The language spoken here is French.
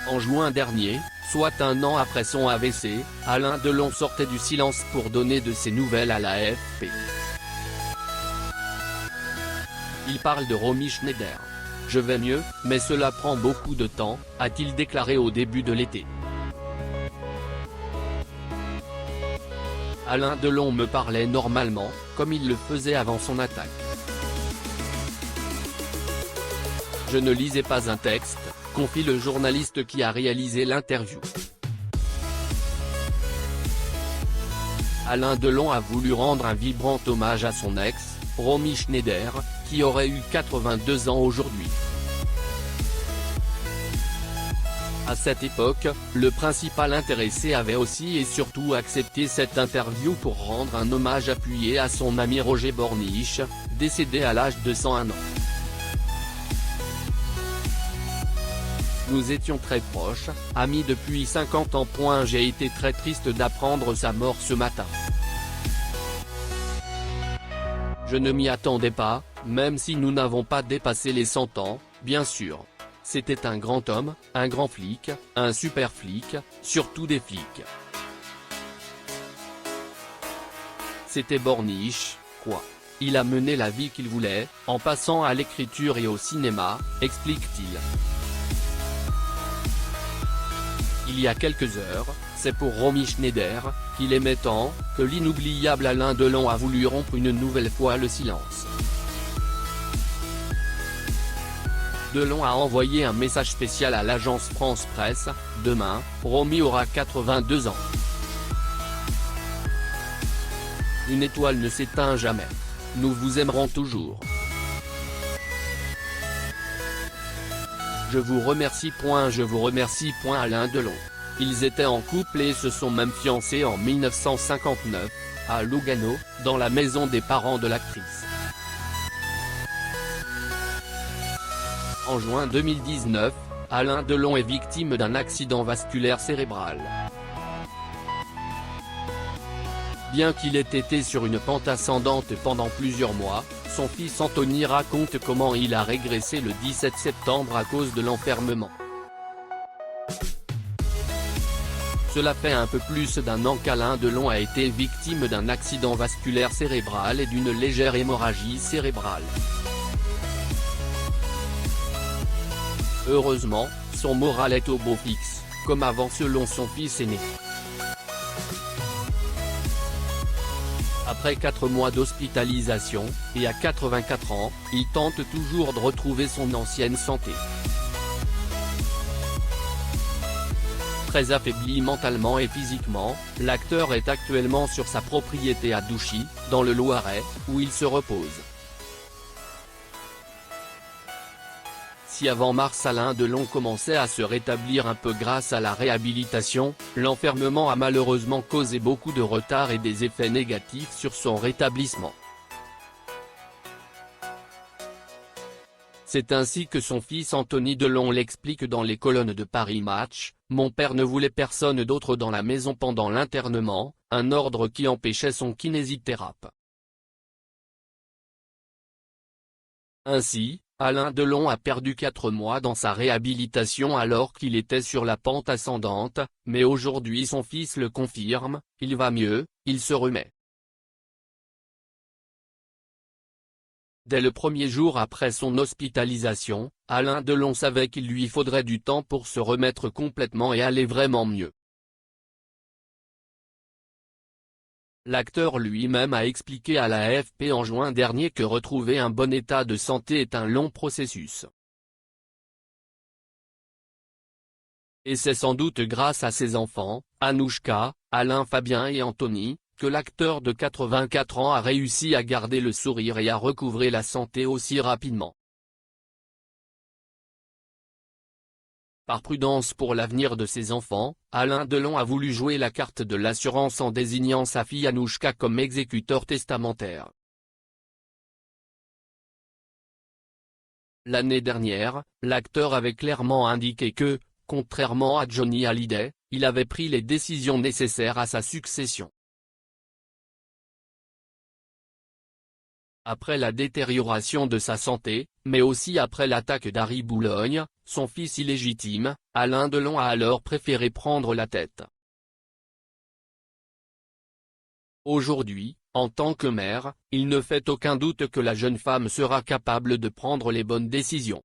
En juin dernier, soit un an après son AVC, Alain Delon sortait du silence pour donner de ses nouvelles à l'AFP. Il parle de Romy Schneider. « Je vais mieux, mais cela prend beaucoup de temps », a-t-il déclaré au début de l'été. Alain Delon me parlait normalement, comme il le faisait avant son attaque. Je ne lisais pas un texte, confie le journaliste qui a réalisé l'interview. Alain Delon a voulu rendre un vibrant hommage à son ex, Romy Schneider, qui aurait eu 82 ans aujourd'hui. À cette époque, le principal intéressé avait aussi et surtout accepté cette interview pour rendre un hommage appuyé à son ami Roger Borniche, décédé à l'âge de 101 ans. Nous étions très proches, amis depuis 50 ans. J'ai été très triste d'apprendre sa mort ce matin. Je ne m'y attendais pas, même si nous n'avons pas dépassé les 100 ans, bien sûr. C'était un grand homme, un grand flic, un super flic, surtout des flics. C'était Borniche, quoi. Il a mené la vie qu'il voulait, en passant à l'écriture et au cinéma, explique-t-il. Il y a quelques heures, c'est pour Romy Schneider, qu'il aimait tant, que l'inoubliable Alain Delon a voulu rompre une nouvelle fois le silence. Delon a envoyé un message spécial à l'agence France Presse. « Demain, Romy aura 82 ans. Une étoile ne s'éteint jamais. Nous vous aimerons toujours. Je vous remercie. Je vous remercie. Alain Delon. Ils étaient en couple et se sont même fiancés en 1959, à Lugano, dans la maison des parents de l'actrice. En juin 2019, Alain Delon est victime d'un accident vasculaire cérébral. Bien qu'il ait été sur une pente ascendante pendant plusieurs mois, son fils Anthony raconte comment il a régressé le 17 septembre à cause de l'enfermement. Cela fait un peu plus d'un an qu'Alain Delon a été victime d'un accident vasculaire cérébral et d'une légère hémorragie cérébrale. Heureusement, son moral est au beau fixe, comme avant selon son fils aîné. Après 4 mois d'hospitalisation, et à 84 ans, il tente toujours de retrouver son ancienne santé. Très affaibli mentalement et physiquement, l'acteur est actuellement sur sa propriété à Douchy, dans le Loiret, où il se repose. Si avant mars Alain Delon commençait à se rétablir un peu grâce à la réhabilitation, l'enfermement a malheureusement causé beaucoup de retard et des effets négatifs sur son rétablissement. C'est ainsi que son fils Anthony Delon l'explique dans les colonnes de Paris Match. « Mon père ne voulait personne d'autre dans la maison pendant l'internement, un ordre qui empêchait son kinésithérapeute. » Ainsi, Alain Delon a perdu 4 mois dans sa réhabilitation alors qu'il était sur la pente ascendante, mais aujourd'hui son fils le confirme, il va mieux, il se remet. Dès le premier jour après son hospitalisation, Alain Delon savait qu'il lui faudrait du temps pour se remettre complètement et aller vraiment mieux. L'acteur lui-même a expliqué à l'AFP en juin dernier que retrouver un bon état de santé est un long processus. Et c'est sans doute grâce à ses enfants, Anouchka, Alain Fabien et Anthony, que l'acteur de 84 ans a réussi à garder le sourire et à recouvrer la santé aussi rapidement. Par prudence pour l'avenir de ses enfants, Alain Delon a voulu jouer la carte de l'assurance en désignant sa fille Anouchka comme exécuteur testamentaire. L'année dernière, l'acteur avait clairement indiqué que, contrairement à Johnny Hallyday, il avait pris les décisions nécessaires à sa succession. Après la détérioration de sa santé, mais aussi après l'attaque d'Harry Boulogne, son fils illégitime, Alain Delon a alors préféré prendre la tête. Aujourd'hui, en tant que mère, il ne fait aucun doute que la jeune femme sera capable de prendre les bonnes décisions.